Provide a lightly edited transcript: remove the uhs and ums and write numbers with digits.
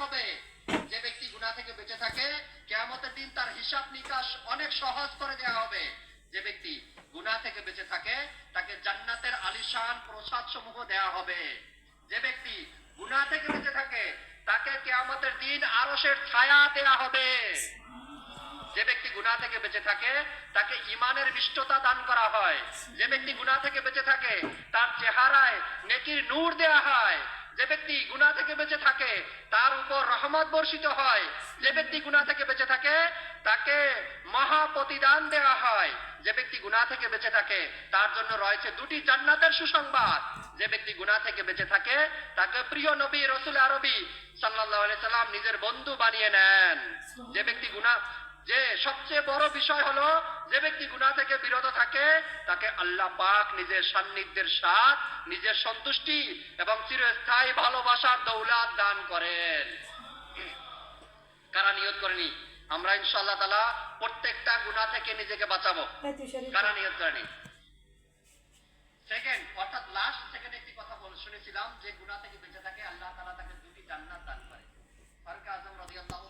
হবে। যে ব্যক্তি গুনাহ থেকে বেঁচে থাকে কিয়ামতের দিন তার হিসাব নিকাশ অনেক সহজ করে দেওয়া হবে। যে ব্যক্তি গুনাহ থেকে বেঁচে থাকে তাকে জান্নাতের আলিশান প্রসাদ সমূহ দেওয়া হবে। যে ব্যক্তি গুনাহ থেকে বেঁচে থাকে তাকে কিয়ামতের দিন আরশের ছায়া দেওয়া হবে। যে ব্যক্তি গুনাহ থেকে বেঁচে থাকে তাকে ঈমানের মিষ্টতা দান করা হয়। যে ব্যক্তি গুনাহ থেকে বেঁচে থাকে তার চেহারায় নেকির নূর দেওয়া হয়। যে ব্যক্তি গুনাহ থেকে বেঁচে থাকে তার উপর রহমত বর্ষিত হয়। যে ব্যক্তি গুনাহ থেকে বেঁচে থাকে তাকে মহা প্রতিদান দেওয়া হয়। যে ব্যক্তি গুনাহ থেকে বেঁচে থাকে তার জন্য রয়েছে দুটি জান্নাতের সুসংবাদ। যে ব্যক্তি গুনাহ থেকে বেঁচে থাকে তাকে প্রিয় নবী রাসূল আরবি সাল্লাল্লাহু আলাইহি সাল্লাম নিজের বন্ধু বানিয়ে নেন। যে ব্যক্তি যে সবচেয়ে বড় বিষয় হলো যে ব্যক্তি গুনাহ থেকে বিরত থাকে তাকে আল্লাহ পাক নিজের সান্নিধ্যের স্বাদ, নিজের সন্তুষ্টি এবং চিরস্থায়ী ভালোবাসার দৌলত দান করেন। কারা নিয়ত করেনি আমরা ইনশাআল্লাহ তাআলা প্রত্যেকটা গুনাহ থেকে নিজেকে বাঁচাবো? কারা নিয়ত করেনি? সেকেন্ড অর্থাৎ লাস্ট সেকেন্ড একটি কথা শুনেছিলাম যে গুনাহ থেকে বেঁচে থাকে আল্লাহ তাআলা তাকে দুটি জান্নাত দান করে। ফারুক আযম রাদিয়াল্লাহু